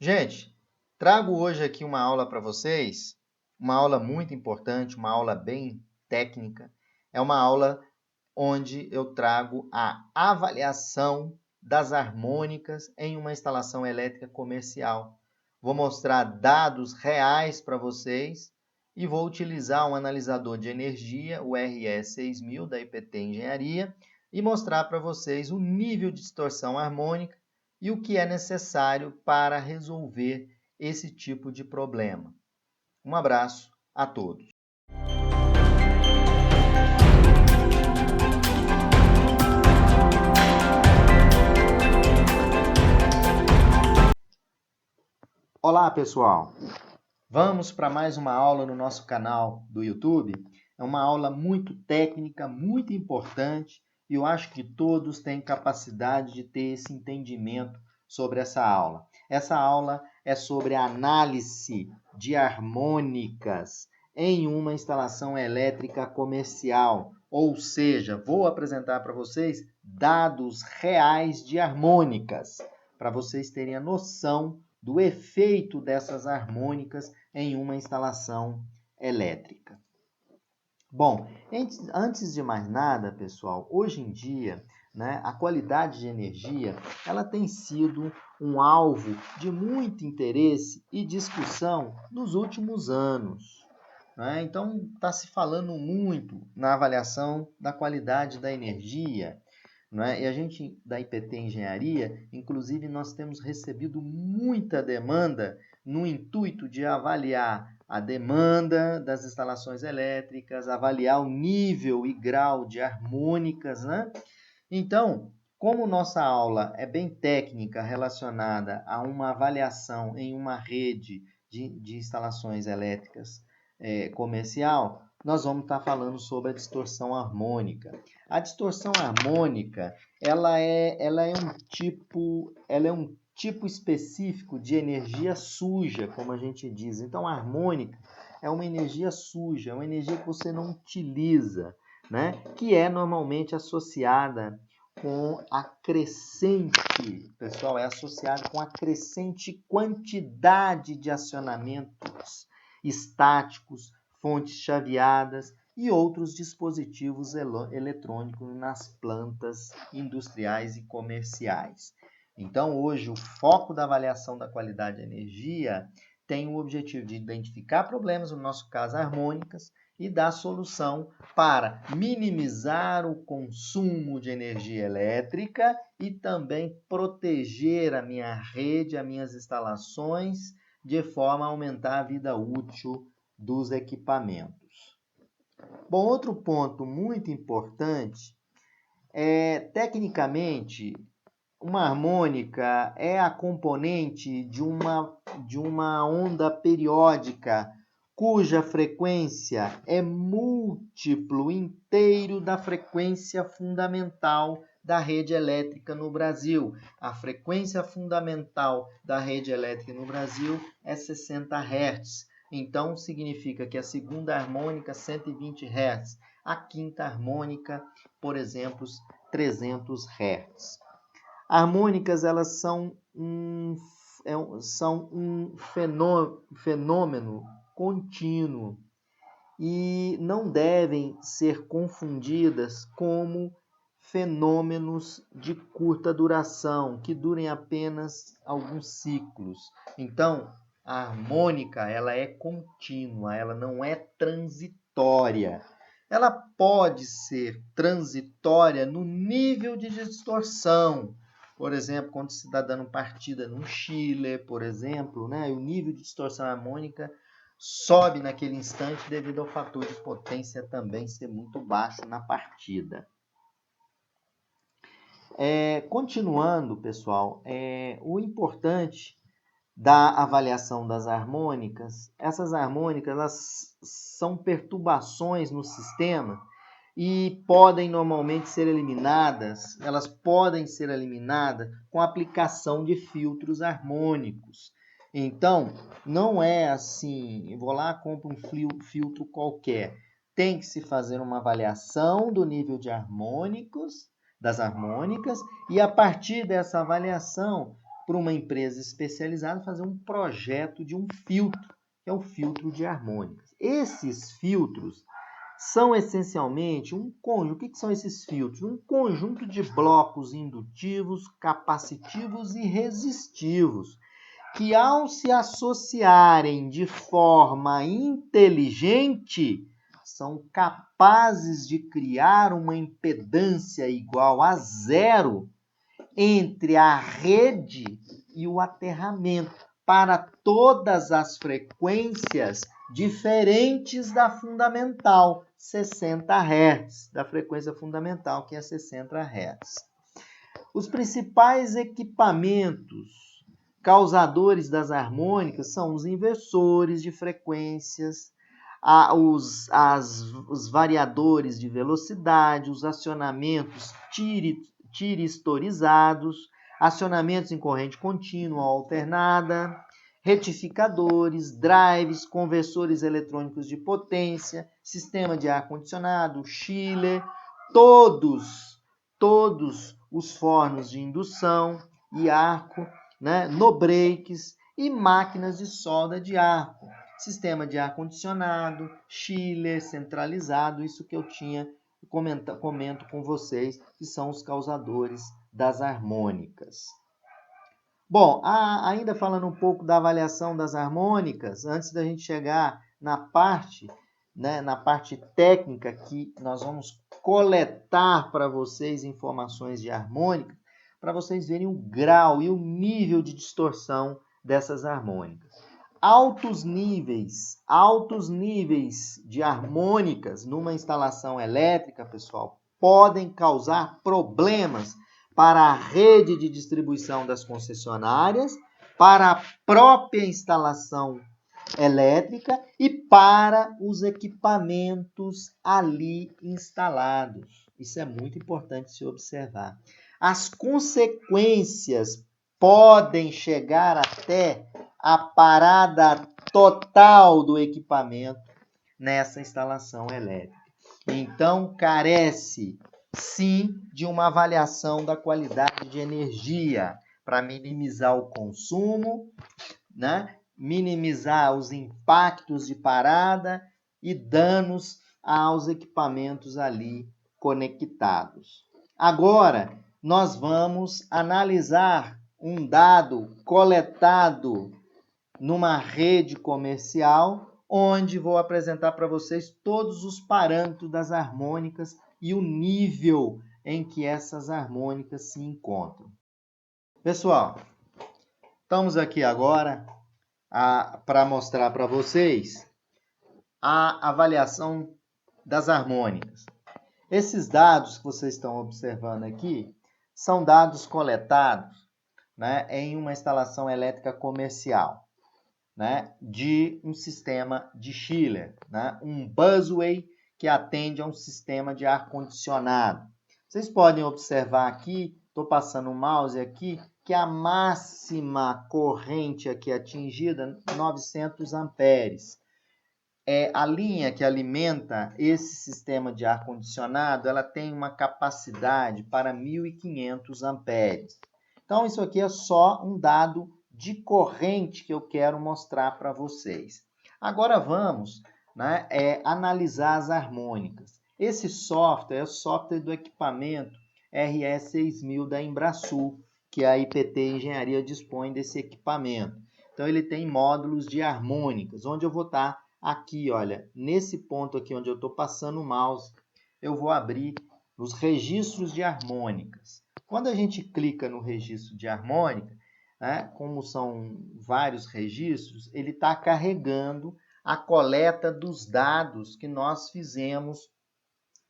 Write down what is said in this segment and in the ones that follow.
Gente, trago hoje aqui uma aula para vocês, uma aula muito importante, uma aula bem técnica. É uma aula onde eu trago a avaliação das harmônicas em uma instalação elétrica comercial. Vou mostrar dados reais para vocês e vou utilizar um analisador de energia, o RE6000 da IPT Engenharia, e mostrar para vocês o nível de distorção harmônica e o que é necessário para resolver esse tipo de problema. Um abraço a todos. Olá, pessoal! Vamos para mais uma aula no nosso canal do YouTube. É uma aula muito técnica, muito importante, e eu acho que todos têm capacidade de ter esse entendimento sobre essa aula. Essa aula é sobre a análise de harmônicas em uma instalação elétrica comercial, ou seja, vou apresentar para vocês dados reais de harmônicas, para vocês terem a noção do efeito dessas harmônicas em uma instalação elétrica. Bom, antes de mais nada, pessoal, hoje em dia, a qualidade de energia ela tem sido um alvo de muito interesse e discussão nos últimos anos. Então, está se falando muito na avaliação da qualidade da energia. E a gente, da IPT Engenharia, inclusive, nós temos recebido muita demanda no intuito de avaliar a demanda das instalações elétricas, avaliar o nível e grau de harmônicas, Então, como nossa aula é bem técnica relacionada a uma avaliação em uma rede de instalações elétricas comercial, nós vamos estar falando sobre a distorção harmônica. A distorção harmônica, ela é um tipo específico de energia suja, como a gente diz. Então, a harmônica é uma energia suja, é uma energia que você não utiliza, que é normalmente associada com a crescente, pessoal, é associada com a crescente quantidade de acionamentos estáticos, fontes chaveadas e outros dispositivos eletrônicos nas plantas industriais e comerciais. Então, hoje, o foco da avaliação da qualidade de energia tem o objetivo de identificar problemas, no nosso caso, harmônicas, e dar solução para minimizar o consumo de energia elétrica e também proteger a minha rede, as minhas instalações, de forma a aumentar a vida útil dos equipamentos. Bom, outro ponto muito importante é, tecnicamente, uma harmônica é a componente de uma onda periódica cuja frequência é múltiplo inteiro da frequência fundamental da rede elétrica no Brasil. A frequência fundamental da rede elétrica no Brasil é 60 Hz. Então, significa que a segunda harmônica, 120 Hz. A quinta harmônica, por exemplo, 300 Hz. Harmônicas, elas são um fenômeno contínuo e não devem ser confundidas como fenômenos de curta duração, que durem apenas alguns ciclos. Então, a harmônica, ela é contínua, ela não é transitória. Ela pode ser transitória no nível de distorção. Por exemplo, quando se está dando partida num chiller, por exemplo, o nível de distorção harmônica sobe naquele instante devido ao fator de potência também ser muito baixo na partida. Continuando, pessoal, o importante da avaliação das harmônicas, essas harmônicas elas são perturbações no sistema e podem normalmente ser eliminadas, elas podem ser eliminadas com a aplicação de filtros harmônicos. Então, não é assim, eu vou lá e compro um filtro qualquer. Tem que se fazer uma avaliação do nível de harmônicos, das harmônicas, e a partir dessa avaliação, para uma empresa especializada fazer um projeto de um filtro, que é o filtro de harmônicas. Esses filtros são essencialmente um conjunto. O que são esses filtros? Um conjunto de blocos indutivos, capacitivos e resistivos, que ao se associarem de forma inteligente, são capazes de criar uma impedância igual a zero entre a rede e o aterramento para todas as frequências diferentes da fundamental, 60 Hz, da frequência fundamental, que é 60 Hz. Os principais equipamentos causadores das harmônicas são os inversores de frequências, os variadores de velocidade, os acionamentos tiristorizados, acionamentos em corrente contínua ou alternada, retificadores, drives, conversores eletrônicos de potência, sistema de ar-condicionado, chiller, todos os fornos de indução e arco, né, no breaks e máquinas de solda de arco, sistema de ar-condicionado, chiller centralizado, isso que eu comento com vocês, que são os causadores das harmônicas. Bom, ainda falando um pouco da avaliação das harmônicas, antes da gente chegar na parte técnica, que nós vamos coletar para vocês informações de harmônica, para vocês verem o grau e o nível de distorção dessas harmônicas. Altos níveis de harmônicas numa instalação elétrica, pessoal, podem causar problemas para a rede de distribuição das concessionárias, para a própria instalação elétrica e para os equipamentos ali instalados. Isso é muito importante se observar. As consequências podem chegar até a parada total do equipamento nessa instalação elétrica. Então, carece, sim, de uma avaliação da qualidade de energia para minimizar o consumo, né? Minimizar os impactos de parada e danos aos equipamentos ali conectados. Agora, nós vamos analisar um dado coletado numa rede comercial, onde vou apresentar para vocês todos os parâmetros das harmônicas e o nível em que essas harmônicas se encontram. Pessoal, estamos aqui agora para mostrar para vocês a avaliação das harmônicas. Esses dados que vocês estão observando aqui são dados coletados, né, em uma instalação elétrica comercial, né, de um sistema de chiller, né, um busway que atende a um sistema de ar-condicionado. Vocês podem observar aqui, estou passando o mouse aqui, que a máxima corrente aqui atingida, 900 amperes. A linha que alimenta esse sistema de ar-condicionado, ela tem uma capacidade para 1.500 amperes. Então, isso aqui é só um dado de corrente que eu quero mostrar para vocês. Agora vamos, né, analisar as harmônicas. Esse software é o software do equipamento RE6000 da Embrasul, que a IPT Engenharia dispõe desse equipamento. Então, ele tem módulos de harmônicas, onde eu vou estar aqui, olha, nesse ponto aqui onde eu estou passando o mouse, eu vou abrir os registros de harmônicas. Quando a gente clica no registro de harmônica, né, como são vários registros, ele está carregando a coleta dos dados que nós fizemos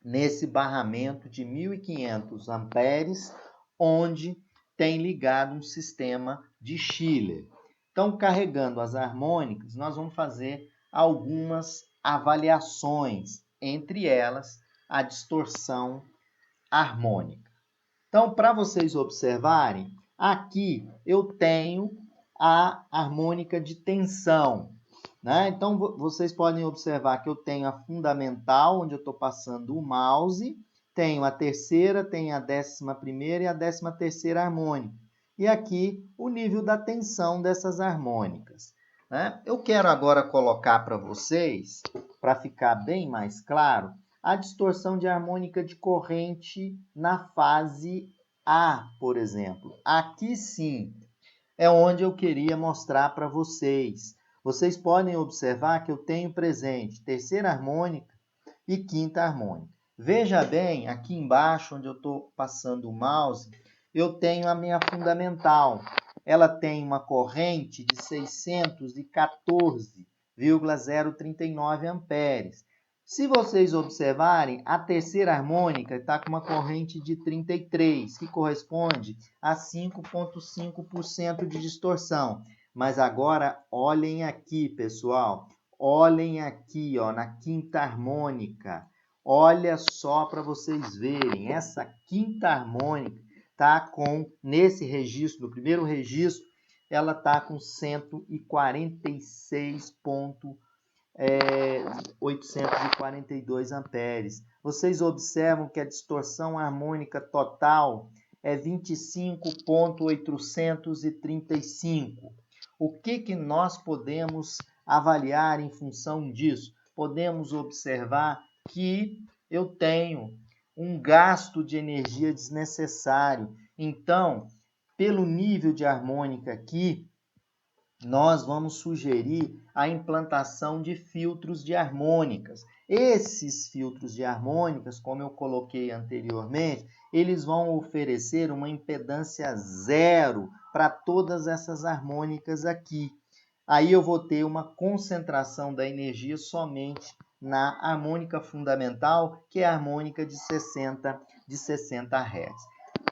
nesse barramento de 1.500 amperes, onde tem ligado um sistema de chiller. Então, carregando as harmônicas, nós vamos fazer algumas avaliações, entre elas a distorção harmônica. Então, para vocês observarem, aqui eu tenho a harmônica de tensão, né? Então, vocês podem observar que eu tenho a fundamental, onde eu estou passando o mouse, tenho a terceira, tenho a 11ª e a 13ª harmônica. e aqui o nível da tensão dessas harmônicas, né? Eu quero agora colocar para vocês, para ficar bem mais claro, a distorção de harmônica de corrente na fase A, por exemplo. Aqui sim é onde eu queria mostrar para vocês. Vocês podem observar que eu tenho presente terceira harmônica e quinta harmônica. Veja bem, aqui embaixo, onde eu estou passando o mouse, eu tenho a minha fundamental. Ela tem uma corrente de 614,039 amperes. Se vocês observarem, a terceira harmônica está com uma corrente de 33, que corresponde a 5,5% de distorção. Mas agora, olhem aqui, pessoal. Olhem aqui, ó, na quinta harmônica. Olha só para vocês verem. Essa quinta harmônica está com, nesse registro, no primeiro registro, ela está com 146,842 amperes. Vocês observam que a distorção harmônica total é 25,835. O que nós podemos avaliar em função disso? Podemos observar que eu tenho um gasto de energia desnecessário. Então, pelo nível de harmônica aqui, nós vamos sugerir a implantação de filtros de harmônicas. Esses filtros de harmônicas, como eu coloquei anteriormente, eles vão oferecer uma impedância zero para todas essas harmônicas aqui. Aí eu vou ter uma concentração da energia somente na harmônica fundamental, que é a harmônica de 60 Hz.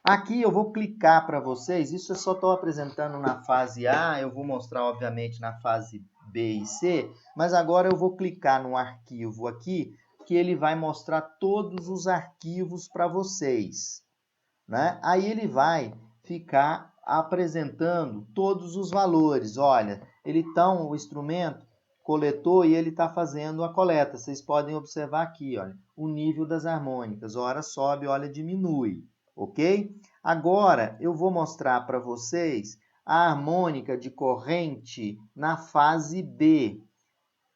Aqui eu vou clicar para vocês, isso eu só estou apresentando na fase A, eu vou mostrar obviamente na fase B e C, mas agora eu vou clicar no arquivo aqui, que ele vai mostrar todos os arquivos para vocês, né? Aí ele vai ficar apresentando todos os valores. Olha, o instrumento coletou e ele está fazendo a coleta. Vocês podem observar aqui, olha, o nível das harmônicas. Ora sobe, ora diminui, ok? Agora, eu vou mostrar para vocês a harmônica de corrente na fase B.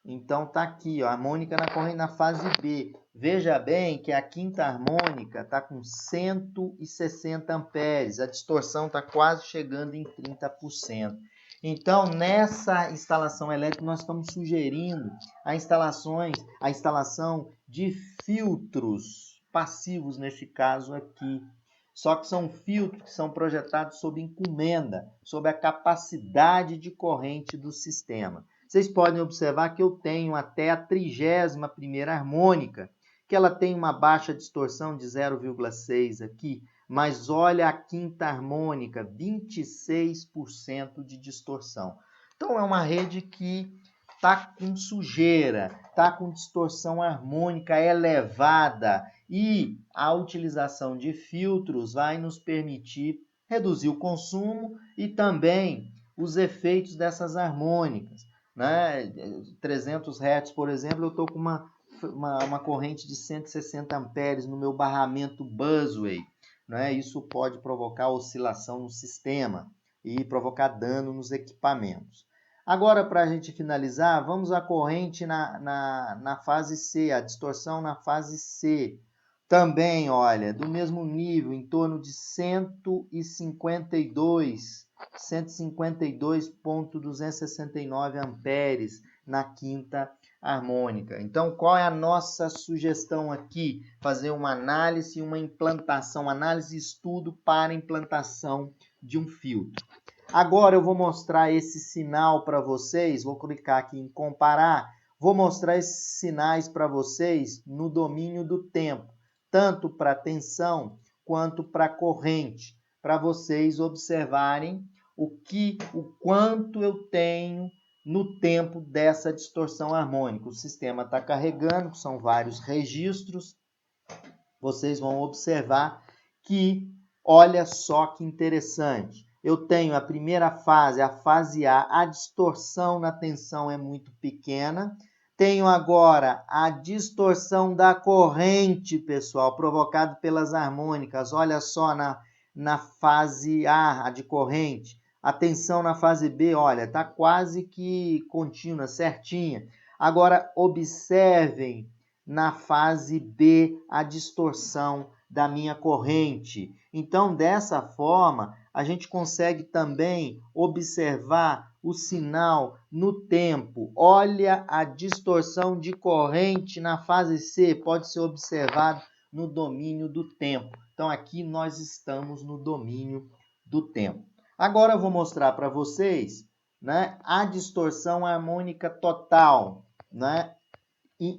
Então, está aqui, ó, a harmônica na corrente na fase B. Veja bem que a quinta harmônica está com 160 amperes. A distorção está quase chegando em 30%. Então, nessa instalação elétrica, nós estamos sugerindo a instalação de filtros passivos, nesse caso aqui. Só que são filtros que são projetados sob encomenda, sob a capacidade de corrente do sistema. Vocês podem observar que eu tenho até a 31ª harmônica, que ela tem uma baixa distorção de 0,6 aqui, mas olha a quinta harmônica, 26% de distorção. Então é uma rede que está com sujeira, está com distorção harmônica elevada e a utilização de filtros vai nos permitir reduzir o consumo e também os efeitos dessas harmônicas, né? 300 Hz, por exemplo, eu estou com uma corrente de 160 amperes no meu barramento busway, né? Isso pode provocar oscilação no sistema e provocar dano nos equipamentos. Agora, para a gente finalizar, vamos à corrente na fase C, a distorção na fase C. Também, olha, do mesmo nível, em torno de 152,269 amperes na quinta harmônica. Então, qual é a nossa sugestão aqui? Fazer uma análise e uma implantação, análise e estudo para implantação de um filtro. Agora eu vou mostrar esse sinal para vocês, vou clicar aqui em comparar, vou mostrar esses sinais para vocês no domínio do tempo, tanto para tensão quanto para corrente, para vocês observarem o quanto eu tenho no tempo dessa distorção harmônica. O sistema está carregando, são vários registros, vocês vão observar que, olha só que interessante, eu tenho a primeira fase, a fase A, a distorção na tensão é muito pequena. Tenho agora a distorção da corrente, pessoal, provocada pelas harmônicas. Olha só na fase A de corrente. A tensão na fase B, olha, está quase que contínua, certinha. Agora, observem na fase B a distorção da minha corrente. Então, dessa forma, a gente consegue também observar o sinal no tempo. Olha a distorção de corrente na fase C, pode ser observado no domínio do tempo. Então, aqui nós estamos no domínio do tempo. Agora, eu vou mostrar para vocês, né, a distorção harmônica total, né,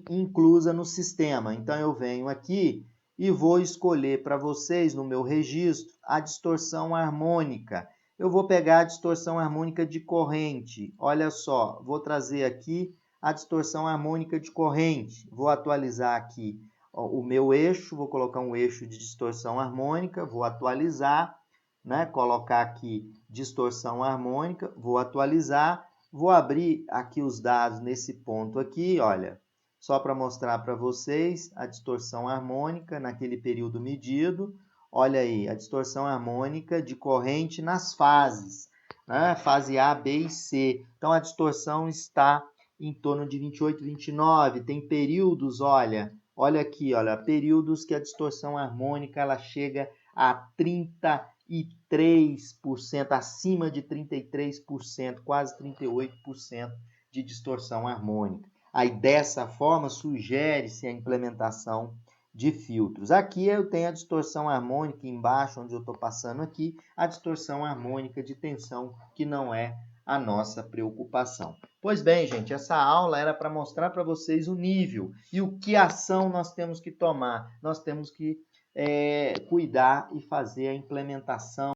inclusa no sistema. Então, eu venho aqui e vou escolher para vocês, no meu registro, a distorção harmônica. Eu vou pegar a distorção harmônica de corrente. Olha só, vou trazer aqui a distorção harmônica de corrente. Vou atualizar aqui o meu eixo, vou colocar um eixo de distorção harmônica, vou atualizar, né? Colocar aqui distorção harmônica, vou atualizar, vou abrir aqui os dados nesse ponto aqui, olha, só para mostrar para vocês a distorção harmônica naquele período medido. Olha aí, a distorção harmônica de corrente nas fases, né? Fase A, B e C. Então, a distorção está em torno de 28, 29. Tem períodos, olha aqui, olha, períodos que a distorção harmônica ela chega a 33%, acima de 33%, quase 38% de distorção harmônica. Aí, dessa forma, sugere-se a implementação de filtros. Aqui eu tenho a distorção harmônica embaixo, onde eu estou passando aqui, a distorção harmônica de tensão, que não é a nossa preocupação. Pois bem, gente, essa aula era para mostrar para vocês o nível e o que ação nós temos que tomar. Nós temos que cuidar e fazer a implementação.